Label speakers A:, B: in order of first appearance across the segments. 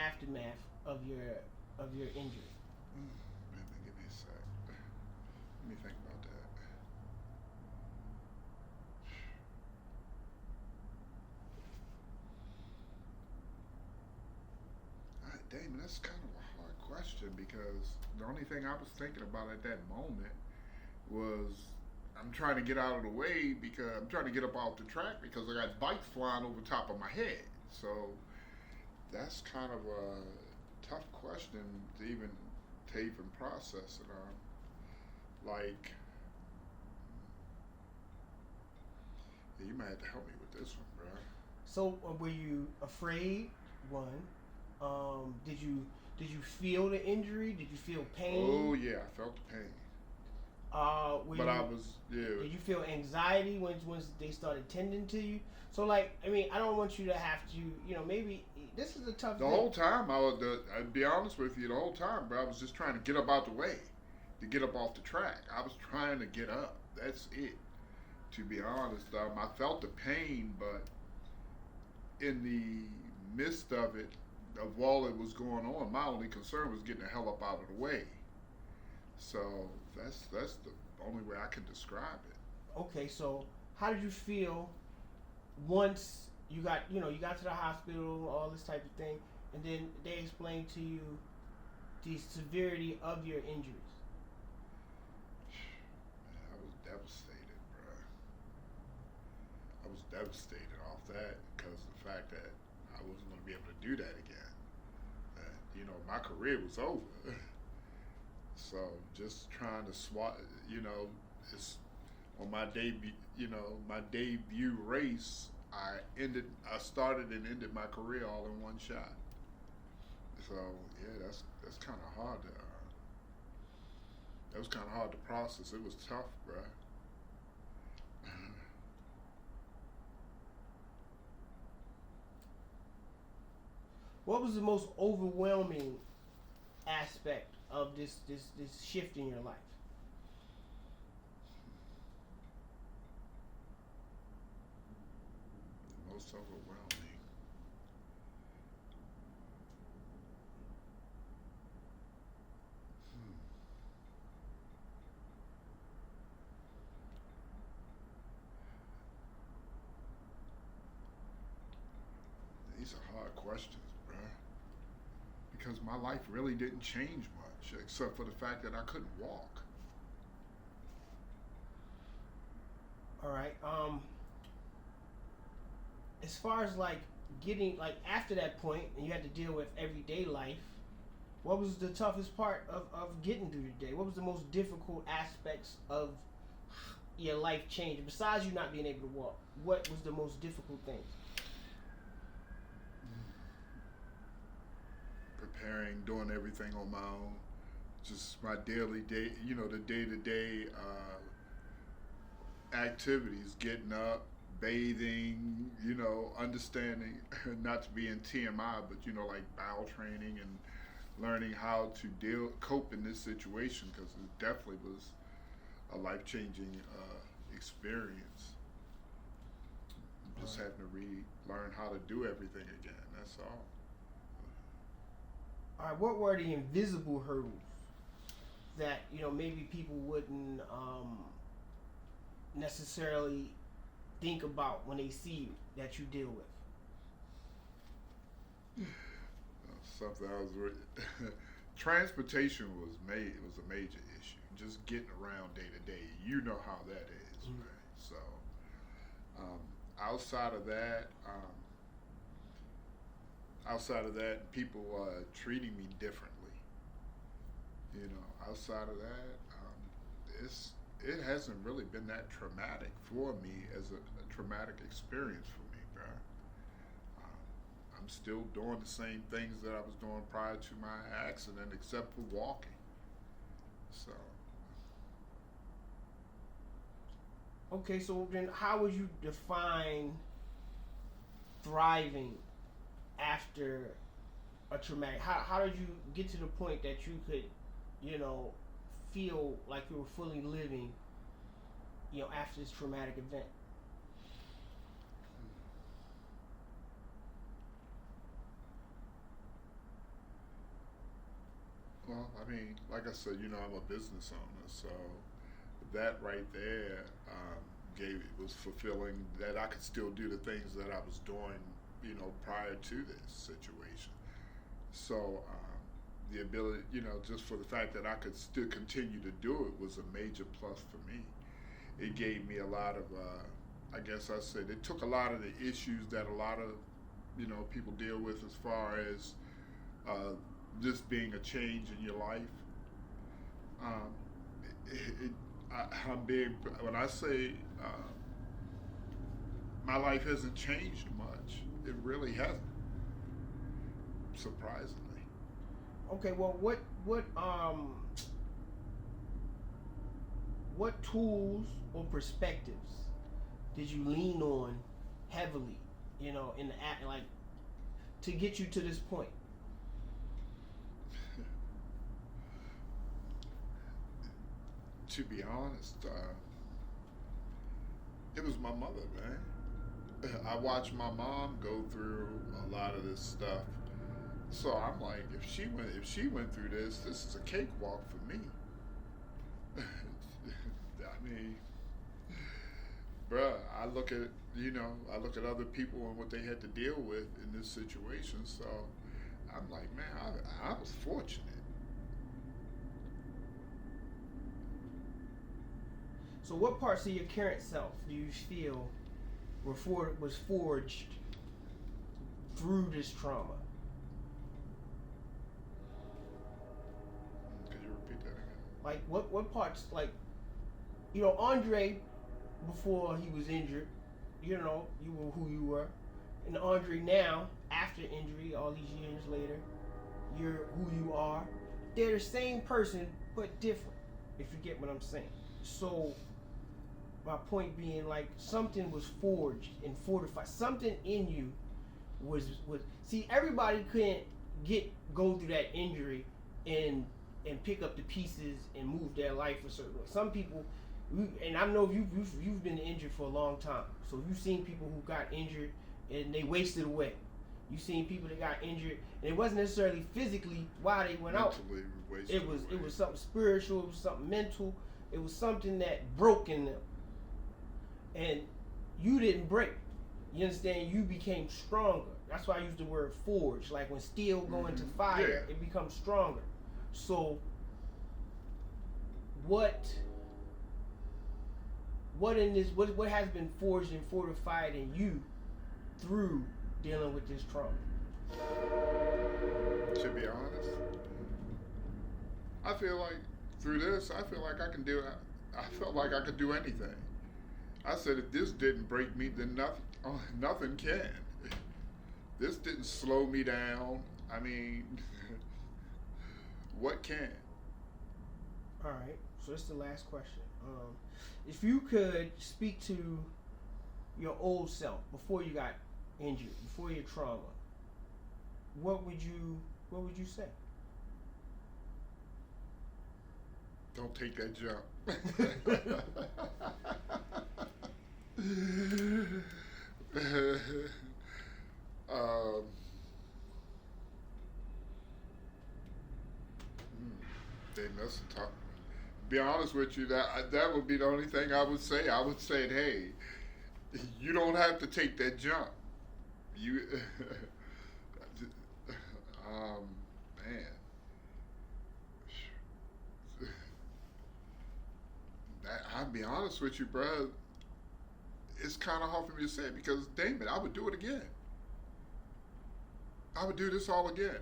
A: aftermath of your injury?
B: Maybe give me a sec. Let me think about that. Damon, that's kind of a hard question because the only thing I was thinking about at that moment was I'm trying to get out of the way because I'm trying to get up off the track because I got bikes flying over top of my head. So that's kind of a tough question to even process it on. Like, yeah, you might have to help me with this one, bro.
A: So were you afraid? One, did you feel the injury? Did you feel
B: Oh
A: pain?
B: yeah, I felt the pain,
A: Were
B: but I
A: you
B: was yeah.
A: Did you feel anxiety once they started tending to you? So like, I mean, I don't want you to have to, maybe this is a tough
B: The
A: thing.
B: whole time I'd be honest with you, the whole time, bro, I was just trying to get up out the way, to get up off the track. I was trying to get up. That's it. To be honest, I felt the pain, but in the midst of all that was going on, my only concern was getting the hell up out of the way. So that's the only way I can describe it.
A: Okay, so how did you feel once you got to the hospital, all this type of thing, and then they explained to you the severity of your injuries?
B: Man, I was devastated, bro. I was devastated off that because of the fact that I wasn't going to be able to do that again. My career was over. So just trying to swat, it's on my debut, my debut race. I started and ended my career all in one shot. So yeah, that's kind of hard to. That was kind of hard to process. It was tough, bro.
A: What was the most overwhelming aspect of this shift in your life?
B: Most overwhelming. Hmm. These are hard questions, bro. Because my life really didn't change much, except for the fact that I couldn't walk.
A: All right. As far as like getting like after that point, and you had to deal with everyday life. What was the toughest part of getting through the day? What was the most difficult aspects of your life changing besides you not being able to walk? What was the most difficult things?
B: Preparing, doing everything on my own, just my daily day, the day to day activities, getting up, bathing, understanding, not to be in TMI, but like bowel training and learning how to cope in this situation because it definitely was a life changing experience.
A: All
B: Just
A: right.
B: having to learn how to do everything again. That's all.
A: All right. What were the invisible hurdles that maybe people wouldn't necessarily think about when they see you that you deal with?
B: Something I was transportation was a major issue. Just getting around day to day, how that is,
A: Mm.
B: right? So um, outside of that, people treating me differently. Outside of that, it hasn't really been that traumatic for me as a traumatic experience for me, bro. I'm still doing the same things that I was doing prior to my accident, except for walking. So,
A: Okay, so then how would you define thriving after a traumatic? How did you get to the point that you could, you know, feel like you were fully living, after this traumatic event?
B: mean, like I said, I'm a business owner, so that right there was fulfilling that I could still do the things that I was doing, prior to this situation. So the ability, just for the fact that I could still continue to do it was a major plus for me. It gave me a lot of, I guess I said, it took a lot of the issues that a lot of, people deal with as far as just being a change in your life. Um, I'm being, when I say my life hasn't changed much, it really hasn't, surprisingly.
A: Okay, well, what tools or perspectives did you lean on heavily, in the act, like, to get you to this point?
B: To be honest, it was my mother, man. I watched my mom go through a lot of this stuff, so I'm like, if she went through this is a cakewalk for me. I mean, bruh, I look at other people and what they had to deal with in this situation. So I'm like, man, I was fortunate.
A: So, what parts of your current self do you feel was forged through this trauma?
B: Could you repeat that again?
A: Like, what parts, like, Andre, before he was injured, you were who you were. And Andre now, after injury, all these years later, you're who you are. They're the same person, but different, if you get what I'm saying. So, my point being, like, something was forged and fortified. Something in you was see, everybody couldn't go through that injury and pick up the pieces and move their life a certain way. Some people, and I know you've been injured for a long time, so you've seen people who got injured and they wasted away. You've seen people that got injured and it wasn't necessarily physically why they went out. It was something spiritual. It was something mental. It was something that broke in them. And you didn't break. You understand? You became stronger. That's why I use the word forge. Like when steel go into fire, it becomes stronger. So what has been forged and fortified in you through dealing with this trauma?
B: To be honest, I feel like through this, I feel like I felt like I could do anything. I said, if this didn't break me, then nothing can. This didn't slow me down. I mean, what can?
A: All right. So this is the last question. If you could speak to your old self before you got injured, before your trauma, what would you say?
B: Don't take that jump. They must have talked. Be honest with you, that would be the only thing I would say. I would say, hey, you don't have to take that jump. You, man. I'll be honest with you, bro. It's kind of hard for me to say because, damn it, I would do it again. I would do this all again.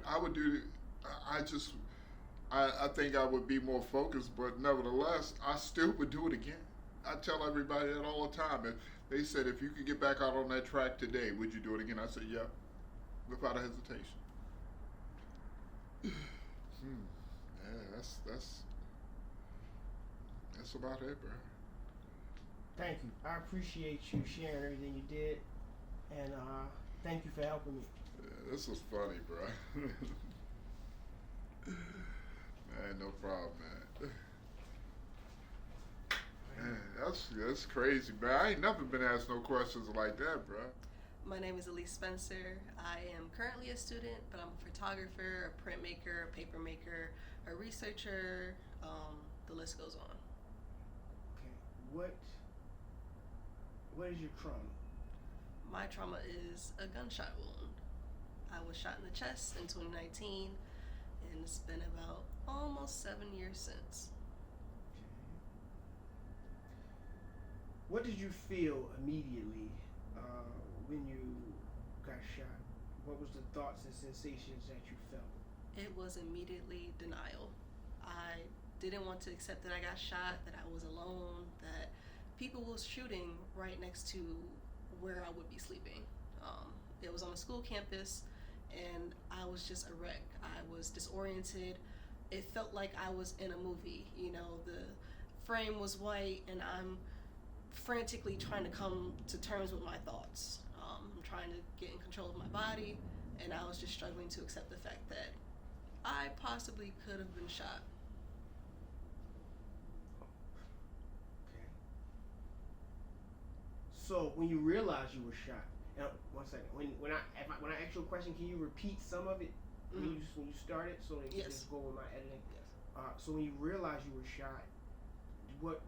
B: I think I would be more focused, but nevertheless, I still would do it again. I tell everybody that all the time. If they said, if you could get back out on that track today, would you do it again? I said, yeah, without a hesitation. Yeah, that's about it, bro.
A: Thank you. I appreciate you sharing everything you did, and thank you for helping me.
B: Yeah, this was funny, bro. Man, no problem, man. Man, that's crazy, man. I ain't never been asked no questions like that, bro.
C: My name is Elise Spencer. I am currently a student, but I'm a photographer, a printmaker, a paper maker, a researcher. The list goes on.
A: Okay. What is your trauma?
C: My trauma is a gunshot wound. I was shot in the chest in 2019, and it's been about almost 7 years since.
A: What did you feel immediately when you got shot? What was the thoughts and sensations that you felt?
C: It was immediately denial. I didn't want to accept that I got shot, that I was alone, that people was shooting right next to where I would be sleeping. It was on a school campus, and I was just a wreck. I was disoriented. It felt like I was in a movie. You know, the frame was white, and I'm frantically trying to come to terms with my thoughts. I'm trying to get in control of my body, and I was just struggling to accept the fact that I possibly could have been shot.
A: Okay. So when you realized you were shot, now, one second. When I ask you a question, can you repeat some of it when you started, so that you
C: Yes.
A: just go with my editing?
C: Yes.
A: So when you realized you were shot, what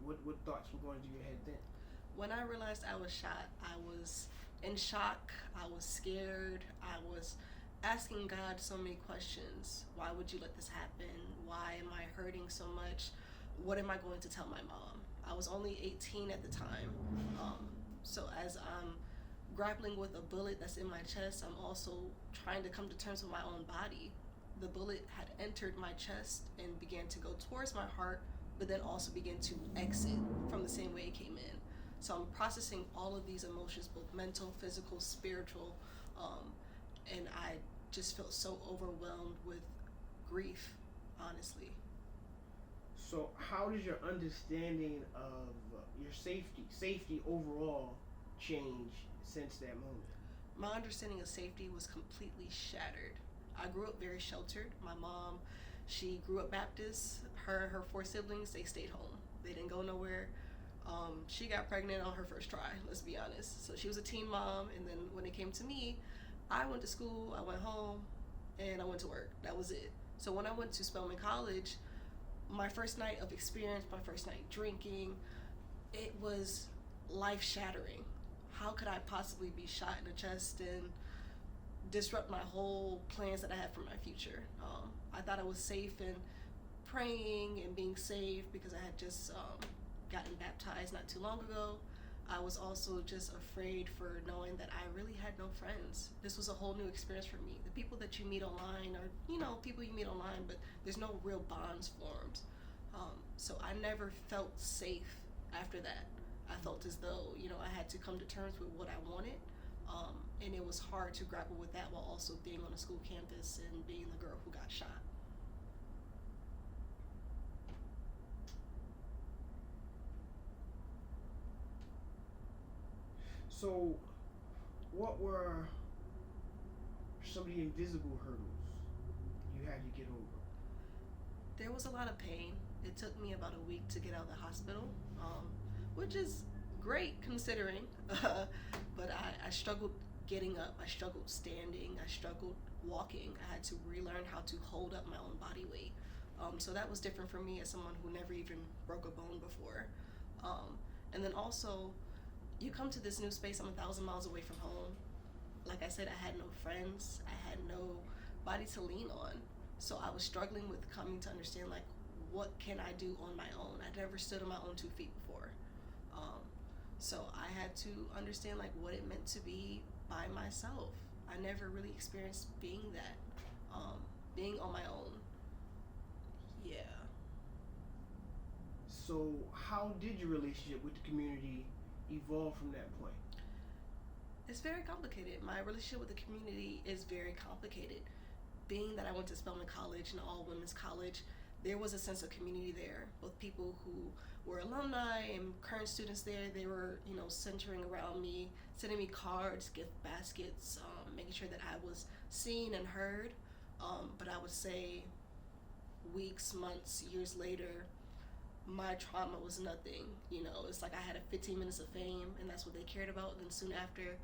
A: thoughts were going through your head then?
C: When I realized I was shot, I was in shock. I was scared. I was asking God so many questions. Why would you let this happen? Why am I hurting so much? What am I going to tell my mom? I was only 18 at the time. So as I'm grappling with a bullet that's in my chest, I'm also trying to come to terms with my own body. The bullet had entered my chest and began to go towards my heart, but then also began to exit from the same way it came in. So I'm processing all of these emotions, both mental, physical, spiritual, and I just felt so overwhelmed with grief, honestly.
A: So how does your understanding of your safety overall, change since that moment?
C: My understanding of safety was completely shattered. I grew up very sheltered. My mom, she grew up Baptist. Her 4 siblings, they stayed home. They didn't go nowhere. She got pregnant on her first try, let's be honest. So she was a teen mom, and then when it came to me, I went to school, I went home, and I went to work. That was it. So when I went to Spelman College, my first night of experience, my first night drinking, it was life-shattering. How could I possibly be shot in the chest and disrupt my whole plans that I had for my future? I thought I was safe and praying and being saved because I had just gotten baptized not too long ago. I was also just afraid for knowing that I really had no friends. This was a whole new experience for me. The people that you meet online are, people you meet online, but there's no real bonds formed. So I never felt safe after that. I felt as though, I had to come to terms with what I wanted. And it was hard to grapple with that while also being on a school campus and being the girl who got shot.
A: So what were some of the invisible hurdles you had to get over?
C: There was a lot of pain. It took me about a week to get out of the hospital, which is great considering, but I struggled getting up, I struggled standing, I struggled walking. I had to relearn how to hold up my own body weight. So that was different for me as someone who never even broke a bone before. And then also, you come to this new space, I'm 1,000 miles away from home. Like I said, I had no friends, I had nobody to lean on. So I was struggling with coming to understand, like, what can I do on my own? I'd never stood on my own 2 feet before. So I had to understand, like, what it meant to be by myself. I never really experienced being that, being on my own. Yeah.
A: So how did your relationship with the community evolve from that point?
C: It's very complicated. My relationship with the community is very complicated. Being that I went to Spelman College, an all-women's college, there was a sense of community there. Both people who were alumni and current students there, they were, centering around me, sending me cards, gift baskets, making sure that I was seen and heard. But I would say weeks, months, years later, my trauma was nothing. It's like I had a 15 minutes of fame, and that's what they cared about. Then soon after,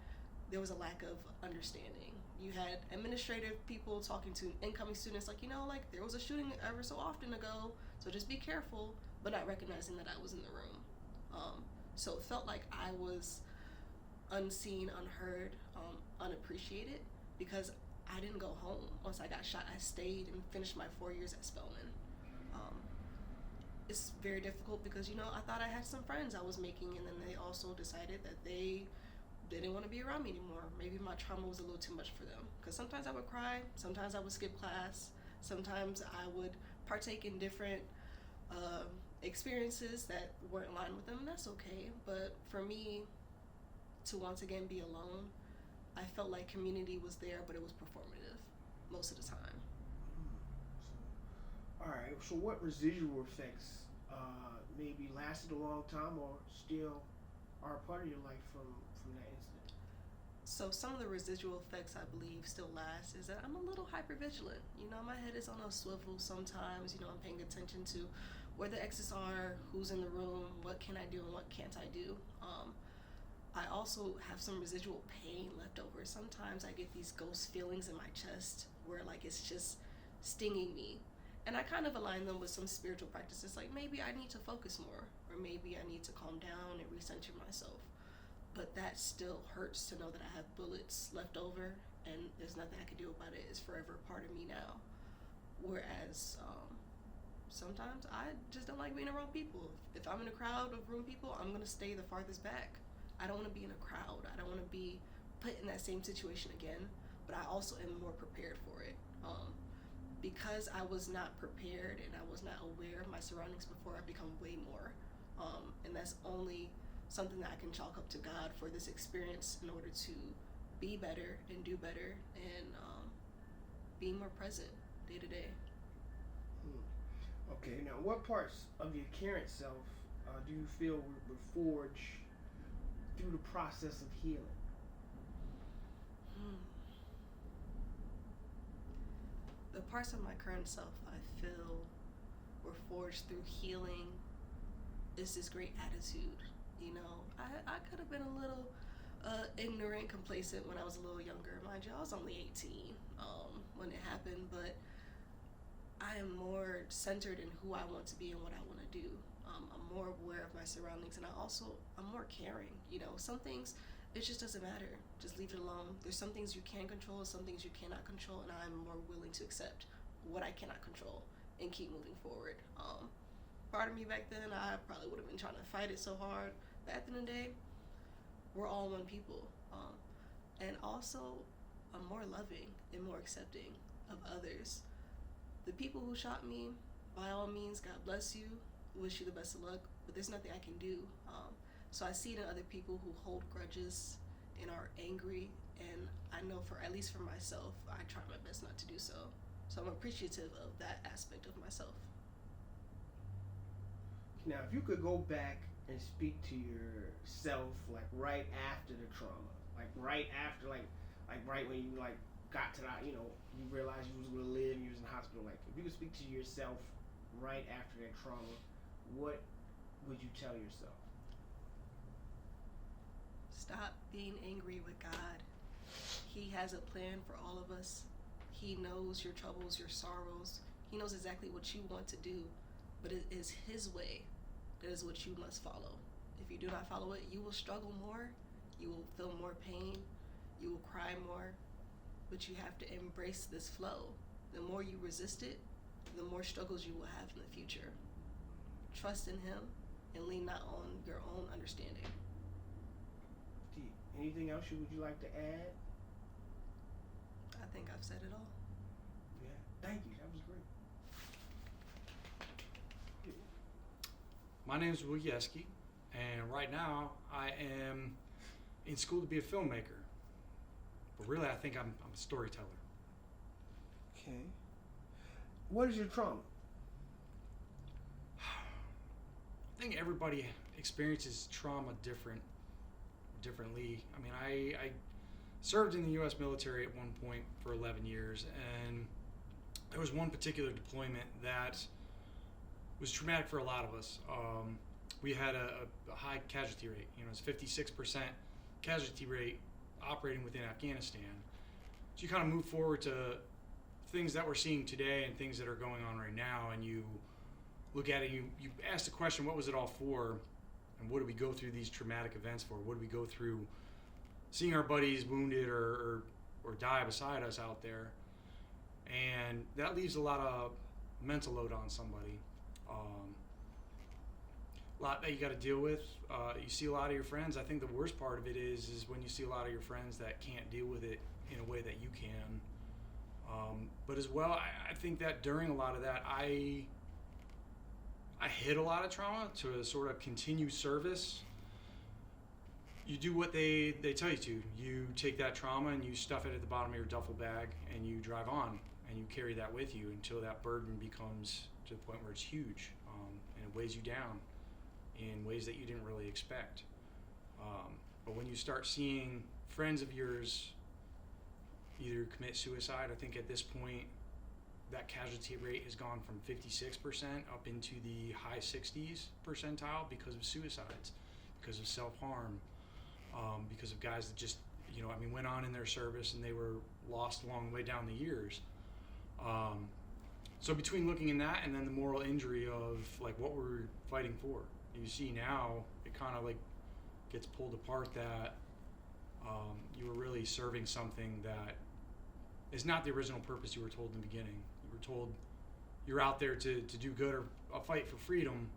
C: there was a lack of understanding. You had administrative people talking to incoming students like, like there was a shooting ever so often ago, so just be careful, but not recognizing that I was in the room. So it felt like I was unseen, unheard, unappreciated, because I didn't go home. Once I got shot, I stayed and finished my 4 years at Spelman. It's very difficult because, I thought I had some friends I was making, and then they also decided that they didn't want to be around me anymore. Maybe my trauma was a little too much for them. Because sometimes I would cry, sometimes I would skip class, sometimes I would partake in different experiences that weren't in line with them, and that's okay. But for me to once again be alone, I felt like community was there, but it was performative most of the time.
A: All right, so what residual effects maybe lasted a long time or still are a part of your life from that incident?
C: So some of the residual effects I believe still last is that I'm a little hypervigilant. My head is on a swivel sometimes. I'm paying attention to where the exits are, who's in the room, what can I do and what can't I do. I also have some residual pain left over. Sometimes I get these ghost feelings in my chest where like it's just stinging me. And I kind of align them with some spiritual practices, like maybe I need to focus more, or maybe I need to calm down and recenter myself. But that still hurts to know that I have bullets left over and there's nothing I can do about it. It's forever a part of me now. Whereas sometimes I just don't like being around people. If I'm in a crowd of room people, I'm going to stay the farthest back. I don't want to be in a crowd. I don't want to be put in that same situation again, but I also am more prepared for it. Because I was not prepared and I was not aware of my surroundings before, I become way more. And that's only something that I can chalk up to God for this experience in order to be better and do better and be more present day to day.
A: Okay, now what parts of your current self do you feel were forged through the process of healing?
C: The parts of my current self I feel were forged through healing is this great attitude. I could have been a little ignorant, complacent when I was a little younger. Mind you, I was only 18 when it happened, but I am more centered in who I want to be and what I want to do. I'm more aware of my surroundings, and I'm more caring. Some things, it just doesn't matter. Just leave it alone. There's some things you can control, some things you cannot control, and I'm more willing to accept what I cannot control and keep moving forward. Part of me back then, I probably would have been trying to fight it so hard, but at the end of the day, we're all one people. And also, I'm more loving and more accepting of others. The people who shot me, by all means, God bless you, wish you the best of luck, but there's nothing I can do. So I see it in other people who hold grudges and are angry, and I know at least for myself, I try my best not to do so. So I'm appreciative of that aspect of myself.
A: Now, if you could go back and speak to yourself, like right after the trauma, like right after, like right when you got to that, you realized you was gonna live, and you was in the hospital. Like, if you could speak to yourself right after that trauma, what would you tell yourself?
C: Stop being angry with God. He has a plan for all of us. He knows your troubles, your sorrows. He knows exactly what you want to do, but it is His way. That is what you must follow. If you do not follow it, you will struggle more. You will feel more pain. You will cry more. But you have to embrace this flow. The more you resist it, the more struggles you will have in the future. Trust in Him and lean not on your own understanding.
A: Anything else would you like to add?
C: I think I've said it all.
A: Yeah, thank you. That was great.
D: My name is Will Yeski, and right now I am in school to be a filmmaker. But really, I think I'm a storyteller.
A: Okay. What is your trauma?
D: I think everybody experiences trauma differently. I mean, I served in the U.S. military at one point for 11 years, and there was one particular deployment that was traumatic for a lot of us. We had a high casualty rate. It's 56% casualty rate operating within Afghanistan. So you kind of move forward to things that we're seeing today and things that are going on right now, and you look at it, you ask the question, what was it all for? And what do we go through these traumatic events for? What do we go through seeing our buddies wounded or die beside us out there? And that leaves a lot of mental load on somebody. A lot that you got to deal with. You see a lot of your friends. I think the worst part of it is when you see a lot of your friends that can't deal with it in a way that you can. But as well, I think that during a lot of that, I hid a lot of trauma to sort of continue service. You do what they tell you to. You take that trauma and you stuff it at the bottom of your duffel bag and you drive on and you carry that with you until that burden becomes to the point where it's huge, and it weighs you down in ways that you didn't really expect. But when you start seeing friends of yours either commit suicide, I think at this point that casualty rate has gone from 56% up into the high 60s percentile because of suicides, because of self-harm, because of guys that just, went on in their service and they were lost along the way down the years. So between looking in that and then the moral injury of like what we're fighting for, you see now it kind of like gets pulled apart that you were really serving something that is not the original purpose you were told in the beginning. You were told you're out there to do good or a fight for freedom,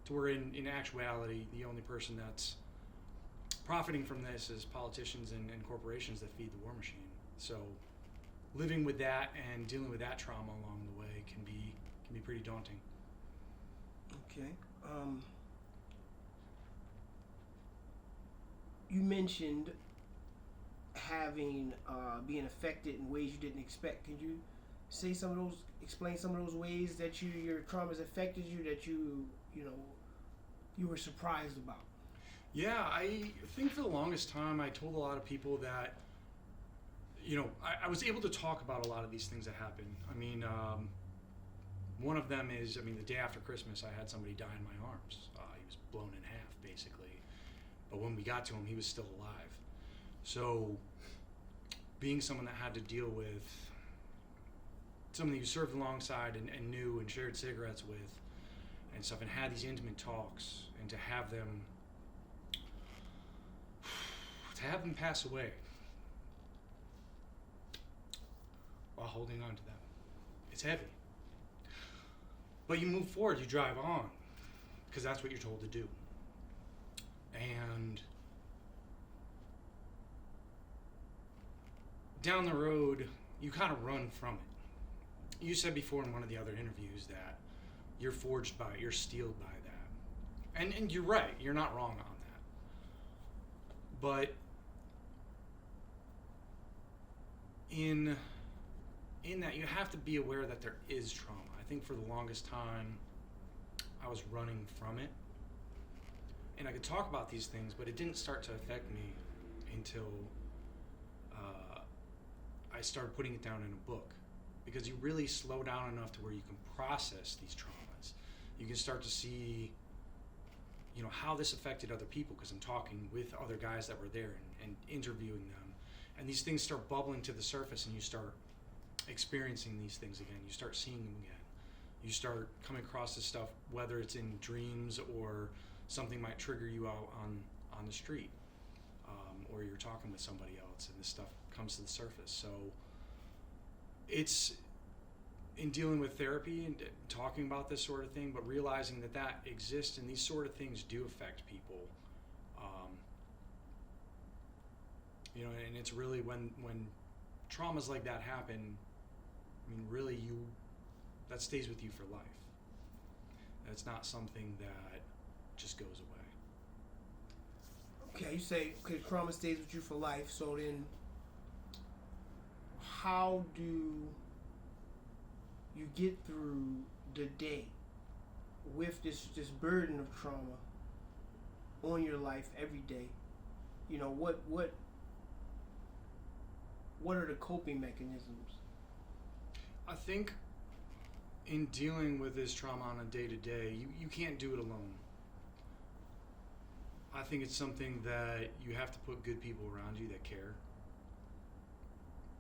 D: to where in actuality the only person that's profiting from this is politicians and corporations that feed the war machine. So living with that and dealing with that trauma along the way can be pretty daunting.
A: Okay. You mentioned having being affected in ways you didn't expect. Could you explain some of those ways that your traumas affected you that you were surprised about?
D: Yeah, I think for the longest time I told a lot of people that I was able to talk about a lot of these things that happened. I mean, one of them is, the day after Christmas I had somebody die in my arms. He was blown in half basically, but when we got to him he was still alive. So being someone that had to deal with someone that you served alongside and knew and shared cigarettes with and stuff and had these intimate talks, and to have them pass away while holding on to them, it's heavy. But you move forward, you drive on, because that's what you're told to do. And down the road, you kind of run from it. You said before in one of the other interviews that you're forged by it, you're steeled by that. And you're right, you're not wrong on that. But in that, you have to be aware that there is trauma. I think for the longest time, I was running from it. And I could talk about these things, but it didn't start to affect me until I started putting it down in a book. Because you really slow down enough to where you can process these traumas. You can start to see, how this affected other people, because I'm talking with other guys that were there and interviewing them. And these things start bubbling to the surface, and you start experiencing these things again. You start seeing them again. You start coming across this stuff, whether it's in dreams or something might trigger you out on the street, or you're talking with somebody else and this stuff comes to the surface. So it's in dealing with therapy and talking about this sort of thing, but realizing that exists and these sort of things do affect people. And it's really when traumas like that happen, really that stays with you for life. And it's not something that just goes away.
A: Okay, you say trauma stays with you for life. So then, how do you get through the day with this burden of trauma on your life every day? What are the coping mechanisms?
D: I think in dealing with this trauma on a day-to-day, you can't do it alone. I think it's something that you have to put good people around you that care.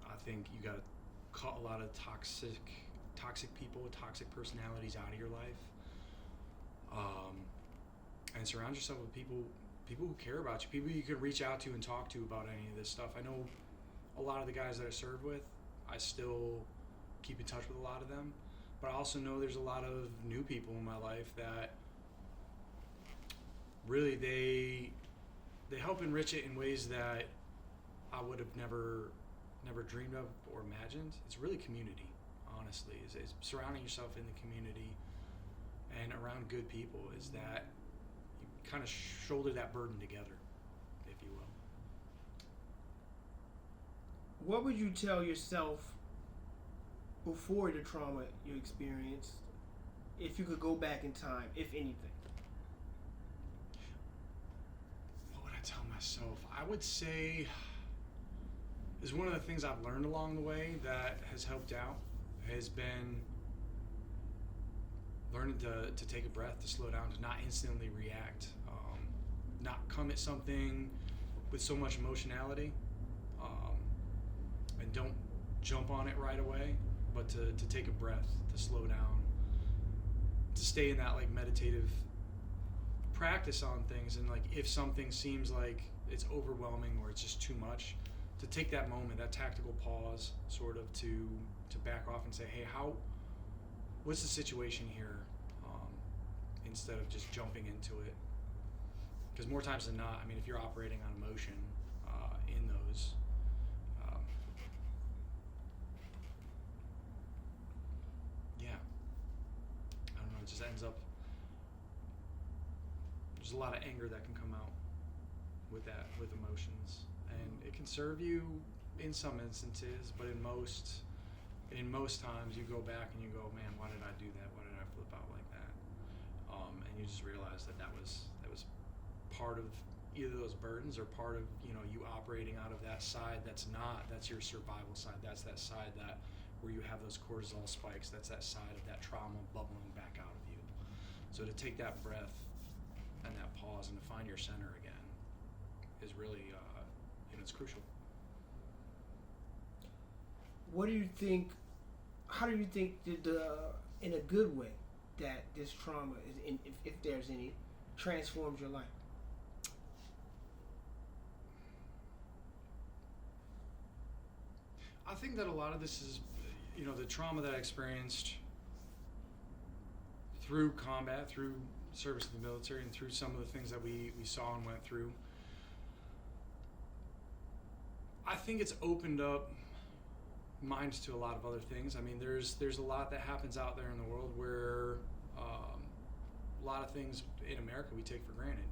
D: I think you got to cut a lot of toxic people, toxic personalities out of your life, and surround yourself with people who care about you, people you can reach out to and talk to about any of this stuff. I know a lot of the guys that I served with, I still keep in touch with a lot of them, but I also know there's a lot of new people in my life that really they help enrich it in ways that I would have never dreamed of or imagined. It's really community, honestly, is surrounding yourself in the community and around good people, is that you kind of shoulder that burden together, if you will.
A: What would you tell yourself before the trauma you experienced, if you could go back in time, if anything?
D: What would I tell myself? I would say is one of the things I've learned along the way that has helped out has been learning to take a breath, to slow down, to not instantly react, not come at something with so much emotionality, and don't jump on it right away, but to take a breath, to slow down, to stay in that like meditative practice on things, and like if something seems like it's overwhelming or it's just too much, to take that moment, that tactical pause, sort of to back off and say, hey, what's the situation here, instead of just jumping into it. Because more times than not, I mean, if you're operating on emotion in those, yeah, I don't know, it just ends up, there's a lot of anger that can come out with emotions, and it can serve you in some instances, but in most times you go back and you go, man, why did I do that? Why did I flip out like that? And you just realize that was part of either those burdens or part of, you operating out of that side that's your survival side. That's that side that where you have those cortisol spikes. That's that side of that trauma bubbling back out of you. So to take that breath and that pause and to find your center again is really, it's crucial.
A: What do you think? How do you think in a good way, that this trauma is, if there's any, transforms your life?
D: I think that a lot of this is, the trauma that I experienced through combat, through service in the military, and through some of the things that we saw and went through. I think it's opened up minds to a lot of other things. I mean, there's a lot that happens out there in the world where a lot of things in America we take for granted.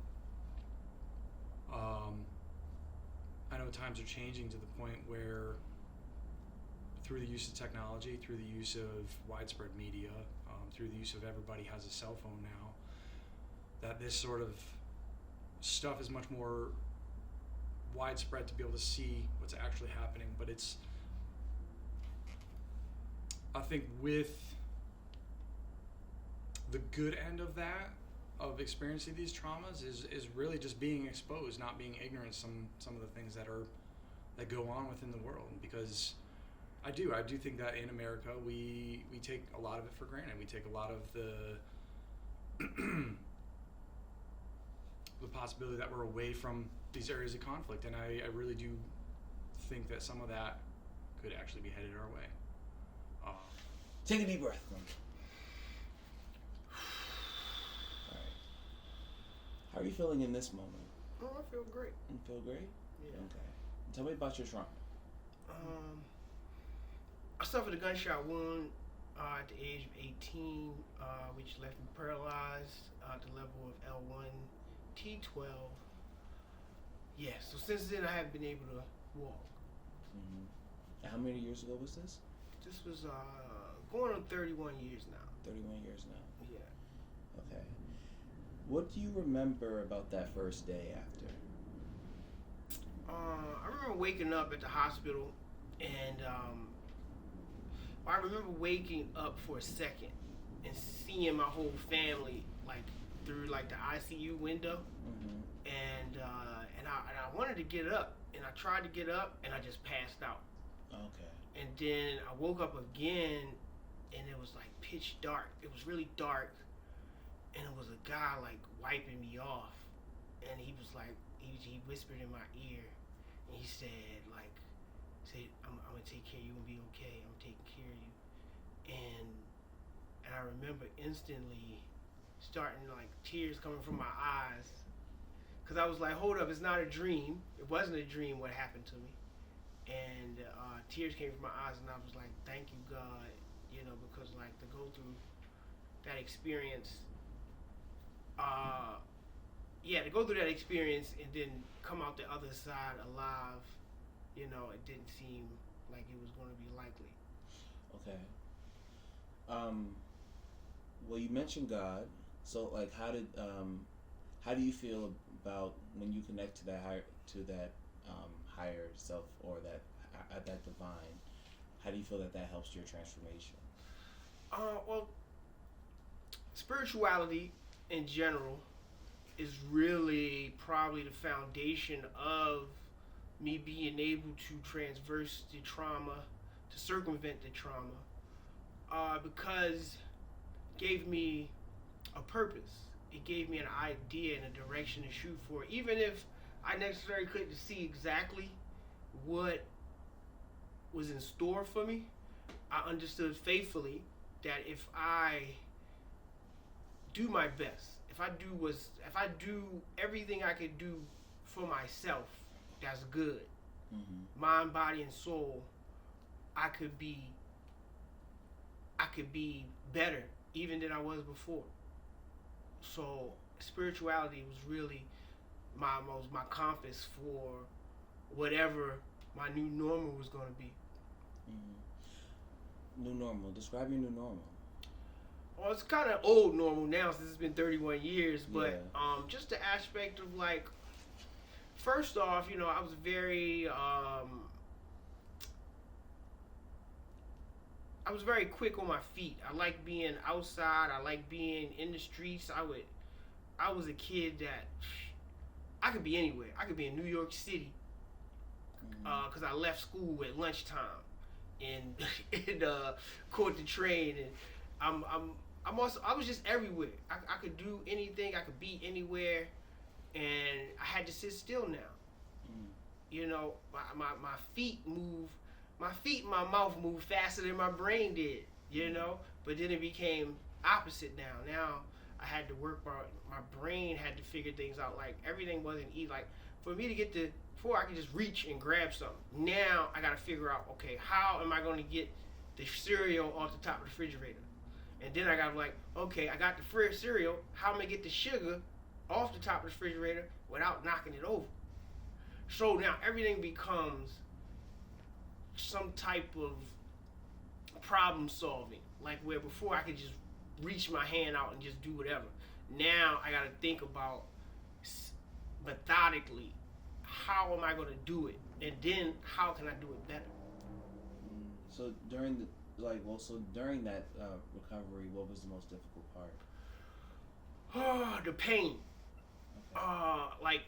D: I know times are changing to the point where through the use of technology, through the use of widespread media, through the use of everybody has a cell phone now, that this sort of stuff is much more widespread to be able to see what's actually happening. But I think with the good end of that, of experiencing these traumas, is really just being exposed, not being ignorant some of the things that go on within the world. Because I do think that in America we take a lot of it for granted. We take a lot of the the possibility that we're away from these areas of conflict, and I really do think that some of that could actually be headed our way.
E: Take a deep breath. All right. How are you feeling in this moment?
A: Oh, I feel great.
E: You feel great?
A: Yeah.
E: Okay. Tell me about your trauma.
A: I suffered a gunshot wound at the age of 18, which left me paralyzed at the level of L1, T12. Yeah, so since then I haven't been able to walk.
E: How many years ago was this?
A: This was going on 31 years now.
E: 31 years now.
A: Yeah.
E: Okay. What do you remember about that first day after?
A: I remember waking up at the hospital, and I remember waking up for a second and seeing my whole family like through like the ICU window,
E: Mm-hmm.
A: and I wanted to get up, and I tried to get up, and I just passed out.
E: Okay.
A: And then I woke up again, and it was like pitch dark. It was really dark, and it was a guy like wiping me off, and he was like, he whispered in my ear, and he said like, I'm gonna take care of you, I'm gonna be okay. I'm taking care of you, and I remember instantly starting like tears coming from my eyes, cause I was like, hold up, it's not a dream. It wasn't a dream. What happened to me? And tears came from my eyes, and I was like, thank you, God, because like to go through that experience, to go through that experience and then come out the other side alive, it didn't seem like it was going to be likely.
E: Okay. Well, you mentioned God, so like, how do you feel about when you connect to that higher self, or that divine? How do you feel that helps your transformation?
A: Well, spirituality in general is really probably the foundation of me being able to transverse the trauma, to circumvent the trauma, because it gave me a purpose. It gave me an idea and a direction to shoot for. Even if I necessarily couldn't see exactly what was in store for me, I understood faithfully that if I do my best, if I do everything I could do for myself, that's good.
E: Mm-hmm.
A: Mind, body, and soul, I could be better even than I was before. So spirituality was really my compass for whatever my new normal was going to be.
E: Mm-hmm. New normal. Describe your new normal.
A: Well, it's kind of old normal now since it's been 31 years, but
E: Yeah.
A: just the aspect of like, first off, I was very quick on my feet. I like being outside. I like being in the streets. I was a kid that I could be anywhere. I could be in New York City, because I left school at lunchtime and caught the train, and I was just everywhere. I could do anything. I could be anywhere, and I had to sit still now. My feet move. My feet and my mouth move faster than my brain did. But then it became opposite now. Now I had to work. My brain had to figure things out. Like everything wasn't easy. Like for me to get to. Before I could just reach and grab something. Now I gotta figure out, okay, how am I gonna get the cereal off the top of the refrigerator? And then I gotta okay, I got the cereal, how am I gonna get the sugar off the top of the refrigerator without knocking it over? So now everything becomes some type of problem solving. Like where before I could just reach my hand out and just do whatever. Now I gotta think about methodically, how am I going to do it, and then how can I do it better?
E: So during that recovery, what was the most difficult part?
A: The pain.
E: Okay.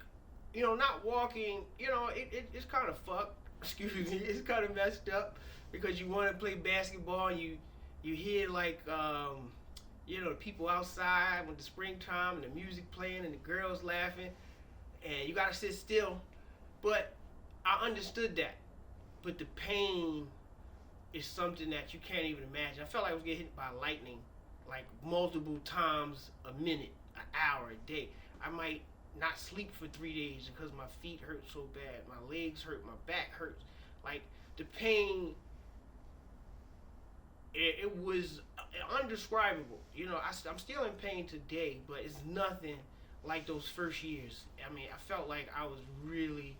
A: Not walking. It's kind of fucked. Excuse me. It's kind of messed up because you want to play basketball. And you hear the people outside with the springtime and the music playing and the girls laughing, and you gotta sit still. But I understood that. But the pain is something that you can't even imagine. I felt like I was getting hit by lightning, like multiple times a minute, an hour, a day. I might not sleep for 3 days because my feet hurt so bad. My legs hurt, my back hurts. Like the pain, it was undescribable. I'm still in pain today, but it's nothing like those first years. I mean, I felt like I was really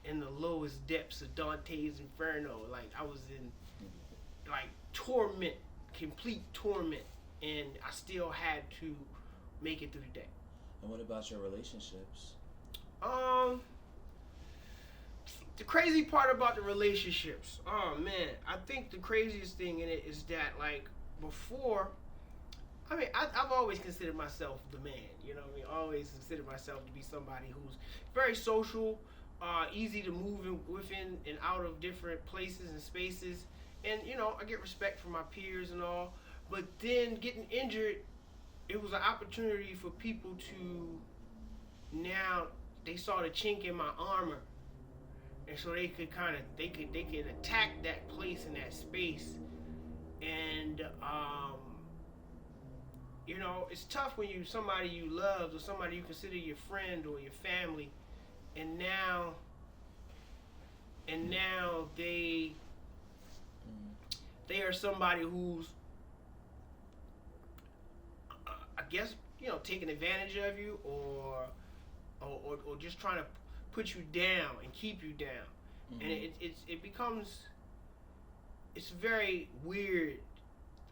A: in the lowest depths of Dante's Inferno. Like I was in torment, complete torment, and I still had to make it through the day.
E: And what about your relationships?
A: The crazy part about the relationships, oh man, I think the craziest thing in it is that before I mean, I've always considered myself the man. You know what I mean? Always considered myself to be somebody who's very social, easy to move within and out of different places and spaces. And, you know, I get respect from my peers and all. But then getting injured, it was an opportunity for people to now, they saw the chink in my armor. And so they could they could attack that place and that space. And, you know, it's tough when you somebody you love or somebody you consider your friend or your family, and now they are somebody who's, I guess, you know, taking advantage of you or just trying to put you down and keep you down. And it becomes, it's a very weird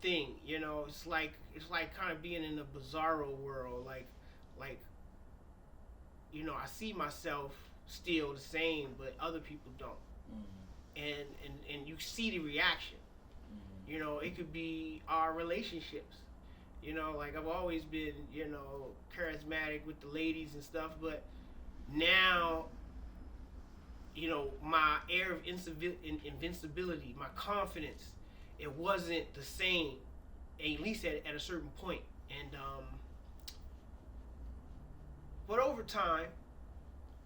A: thing, you know. It's like kind of being in a bizarro world. Like, you know, I see myself still the same, but other people don't. And you see the reaction. You know, it could be our relationships. You know, like I've always been, you know, charismatic with the ladies and stuff, but now, you know, my air of invincibility, my confidence, it wasn't the same, at least at a certain point. And but over time,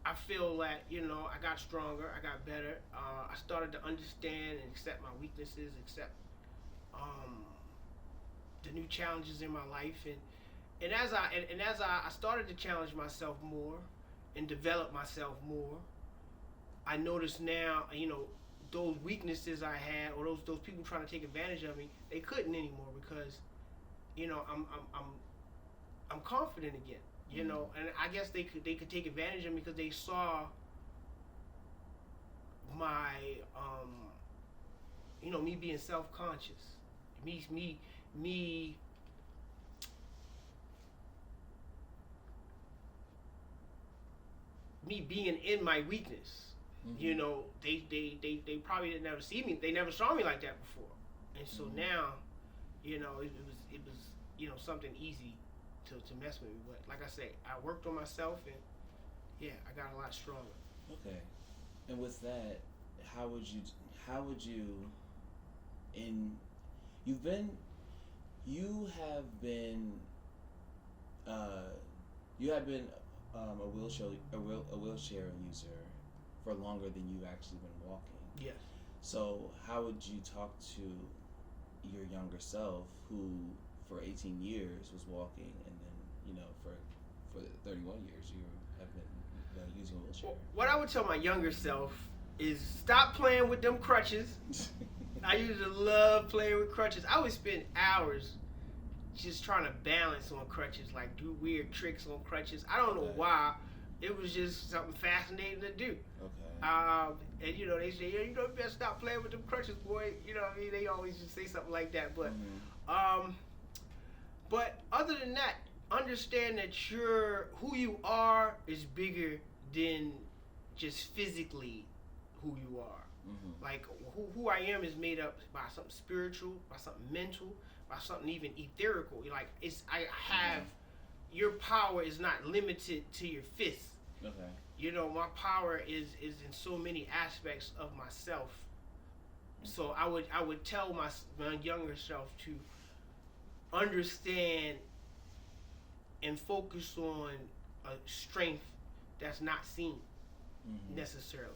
A: I feel that, you know, I got stronger, I got better. I started to understand and accept my weaknesses, accept the new challenges in my life, and as I started to challenge myself more and develop myself more, I notice now, you know, those weaknesses I had, or those people trying to take advantage of me, they couldn't anymore, because, you know, I'm confident again, you know, and I guess they could take advantage of me because they saw my you know, me being self-conscious, me being in my weakness. You know, they probably didn't ever see me. They never saw me like that before, and so now, you know, it was you know, something easy to mess with me. But like I say, I worked on myself, and yeah, I got a lot stronger.
E: Okay, and with that, how would you you have been a wheelchair user for longer than you've actually been walking.
A: Yes.
E: So how would you talk to your younger self, who for 18 years was walking, and then, you know, for 31 years you have been using a wheelchair?
A: Well, what I would tell my younger self is stop playing with them crutches. I used to love playing with crutches. I would spend hours just trying to balance on crutches, like do weird tricks on crutches. I don't know why. It was just something fascinating to do.
E: Okay.
A: And, you know, they say, yeah, you know, you better stop playing with them crutches, boy. You know what I mean? They always just say something like that. But, but other than that, understand that who you are is bigger than just physically who you are. Like, who I am is made up by something spiritual, by something mental, by something even etherical. Like, your power is not limited to your fists.
E: Okay.
A: You know, my power is in so many aspects of myself. So I would tell my younger self to understand and focus on a strength that's not seen necessarily.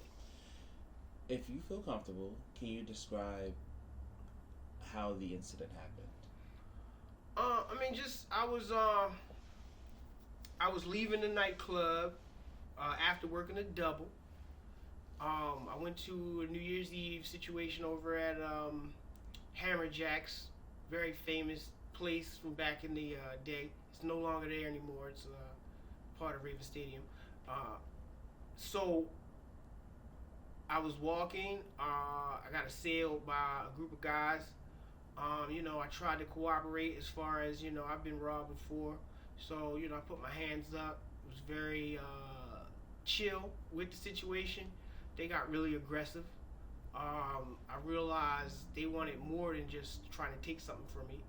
E: If you feel comfortable, can you describe how the incident happened?
A: I mean, just I was leaving the nightclub after working a double. I went to a New Year's Eve situation over at Hammer Jack's, very famous place from back in the day. It's no longer there anymore. It's part of Raven Stadium. So I was walking. I got assailed by a group of guys. You know, I tried to cooperate as far as, you know, I've been robbed before. So, you know, I put my hands up. It was very chill with the situation. They got really aggressive. I realized they wanted more than just trying to take something from me.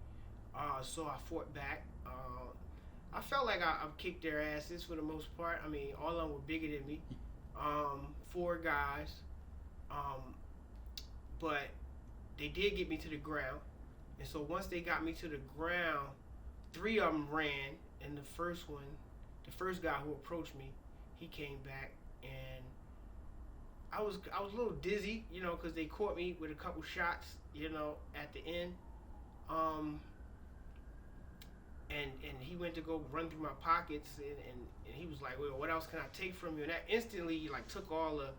A: So I fought back. I felt like I kicked their asses for the most part. I mean, all of them were bigger than me. 4 guys. But they did get me to the ground. And so once they got me to the ground, 3 of them ran. And the first guy who approached me, he came back. And I was a little dizzy, because they caught me with a couple shots, at the end. And he went to go run through my pockets, and he was like, well, what else can I take from you? And that instantly, took all the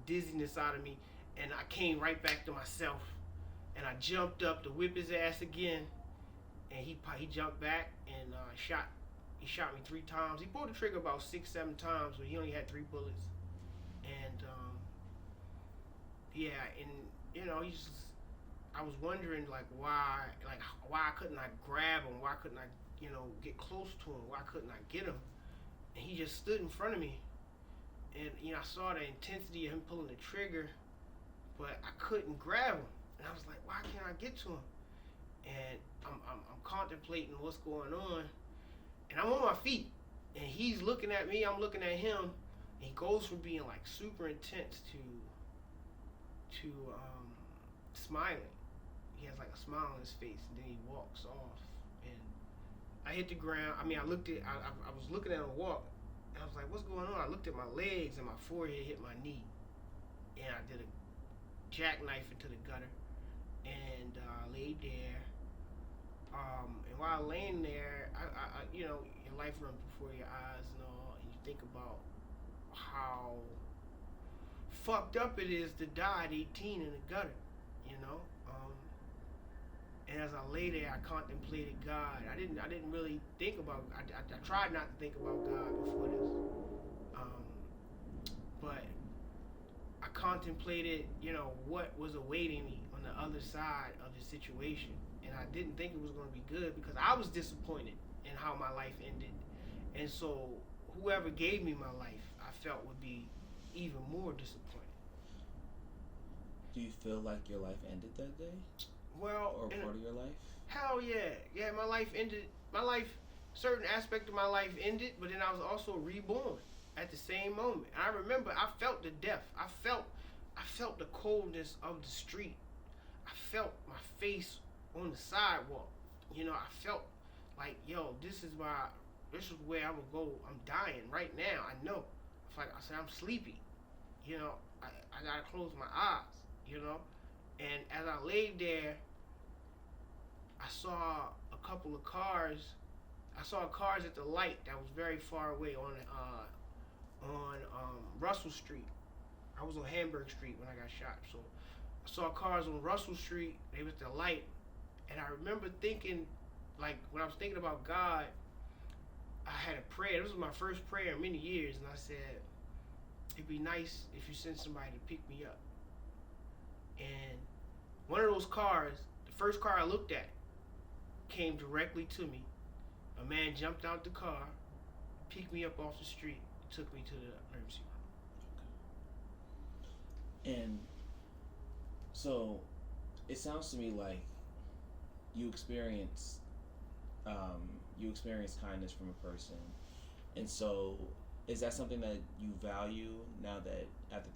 A: dizziness out of me, and I came right back to myself. And I jumped up to whip his ass again, and he jumped back, and he shot me 3 times. He pulled the trigger about 6, 7 times, but he only had 3 bullets. And, I was wondering, why couldn't I grab him? Why couldn't I, get close to him? Why couldn't I get him? And he just stood in front of me. And, I saw the intensity of him pulling the trigger, but I couldn't grab him. And I was like, why can't I get to him? And I'm contemplating what's going on. And I'm on my feet. And he's looking at me, I'm looking at him. And he goes from being, super intense to smiling. He has a smile on his face, and then he walks off. And I hit the ground. I mean, I was looking at him walk, and I was like, what's going on? I looked at my legs, and my forehead hit my knee. And I did a jackknife into the gutter, and I laid there. And while laying there, I your life runs before your eyes and all, and you think about how fucked up it is to die at 18 in the gutter, and as I lay there, I contemplated God. I didn't really think about. I tried not to think about God before this, but I contemplated, what was awaiting me on the other side of the situation, and I didn't think it was going to be good because I was disappointed in how my life ended, and so whoever gave me my life, I felt would be even more disappointed.
E: Do you feel like your life ended that day?
A: Well,
E: or part of your life?
A: Hell yeah. Yeah, my life ended. Certain aspect of my life ended, but then I was also reborn at the same moment. And I remember I felt the death. I felt the coldness of the street. I felt my face on the sidewalk. I felt like, this is where I'm gonna go. I'm dying right now. I know. I said, I'm sleepy. I gotta close my eyes, And as I laid there, I saw a couple of cars. I saw cars at the light that was very far away on Russell Street. I was on Hamburg Street when I got shot. So I saw cars on Russell Street. They was at the light. And I remember thinking, when I was thinking about God, I had a prayer. This was my first prayer in many years. And I said, it'd be nice if you sent somebody to pick me up. And one of those cars, the first car I looked at, came directly to me. A man jumped out the car, picked me up off the street, took me to the emergency room.
E: And so it sounds to me like you experience kindness from a person. And so is that something that you value now that after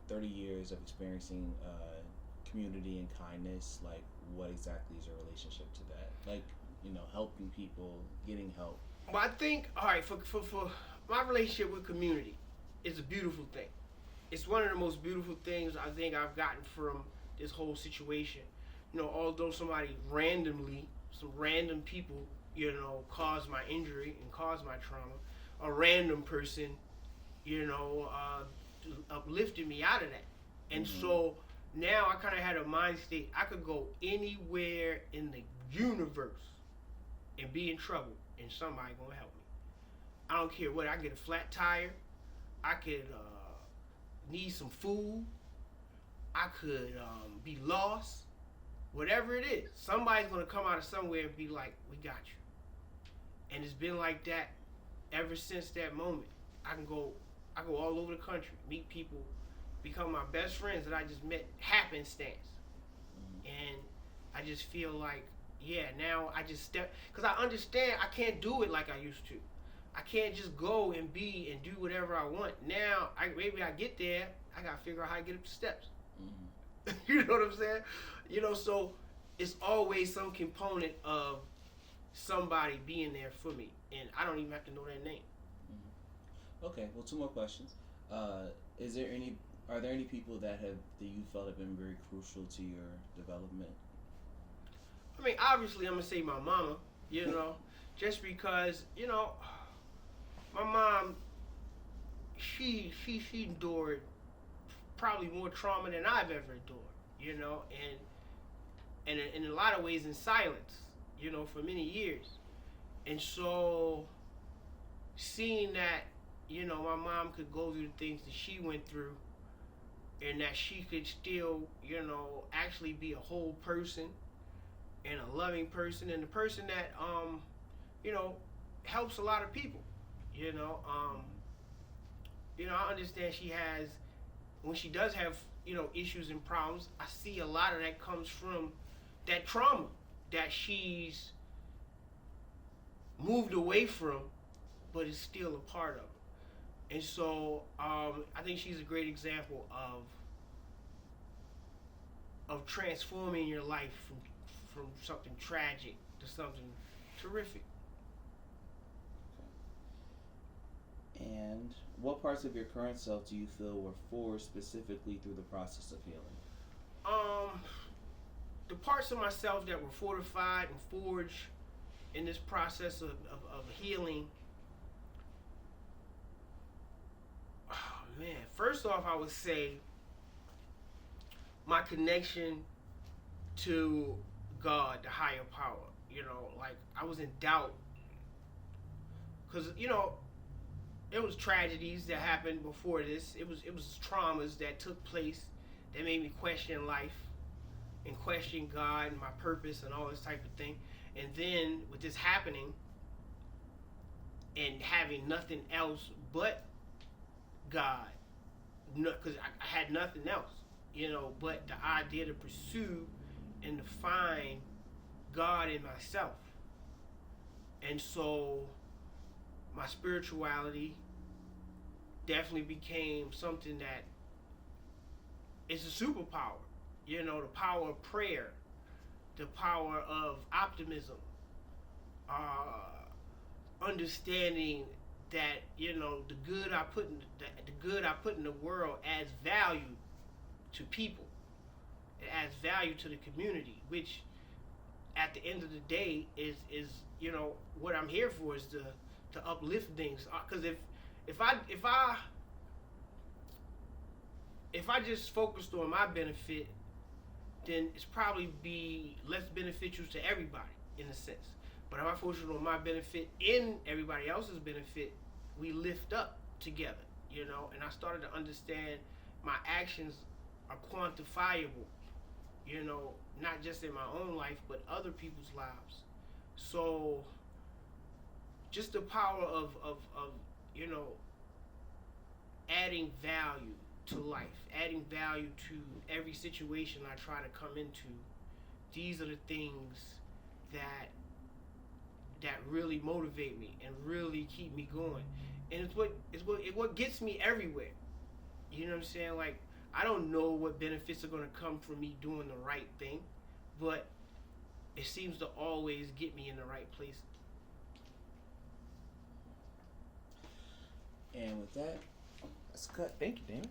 E: 30 years of experiencing community and kindness, what exactly is your relationship to that? Helping people, getting help.
A: Well, I think, all right, for my relationship with community, it's a beautiful thing. It's one of the most beautiful things I think I've gotten from this whole situation. Although some random people, caused my injury and caused my trauma, a random person, uplifted me out of that. And so now I kind of had a mind state. I could go anywhere in the universe and be in trouble, and somebody gonna help me. I don't care what. I get a flat tire. I could need some food. I could be lost. Whatever it is, somebody's gonna come out of somewhere and be like, "We got you." And it's been like that ever since that moment. I go all over the country, meet people, become my best friends that I just met happenstance. And I just feel like, yeah, now I just step, because I understand I can't do it like I used to. I can't just go and be and do whatever I want. Now, maybe I get there, I gotta figure out how to get up the steps.
E: Mm-hmm.
A: You know what I'm saying? You know, so it's always some component of somebody being there for me, and I don't even have to know their name.
E: Mm-hmm. Okay, well, two more questions. Are there any people that you felt have been very crucial to your development?
A: I mean, obviously, I'm gonna say my mama. You know, just because my mom, she endured probably more trauma than I've ever endured. You know, and in a lot of ways in silence. You know, for many years, and so seeing that, my mom could go through the things that she went through, and that she could still, actually be a whole person and a loving person and a person that helps a lot of people. I understand she has, when she does have, issues and problems, I see a lot of that comes from that trauma that she's moved away from, but is still a part of. And so I think she's a great example of transforming your life from something tragic to something terrific.
E: And what parts of your current self do you feel were forged specifically through the process of healing?
A: The parts of myself that were fortified and forged in this process of healing, oh man, first off, I would say my connection to God, the higher power. Like I was in doubt because it was tragedies that happened before this. It was traumas that took place that made me question life and question God and my purpose and all this type of thing. And then with this happening and having nothing else but God, because I had nothing else, but the idea to pursue and to find God in myself. And so my spirituality definitely became something that is a superpower. The power of prayer, the power of optimism, understanding that the good I put in the world adds value to people. It adds value to the community, which at the end of the day is what I'm here for, is to uplift things. Because if I just focused on my benefit, then it's probably be less beneficial to everybody in a sense. But if I focus on my benefit and everybody else's benefit, we lift up together, and I started to understand my actions are quantifiable, not just in my own life, but other people's lives. So just the power of adding value to life, adding value to every situation I try to come into. These are the things that really motivate me and really keep me going. And it's what gets me everywhere. You know what I'm saying? Like, I don't know what benefits are going to come from me doing the right thing, but it seems to always get me in the right place.
E: And with that, let's cut.
F: Thank you, Damon.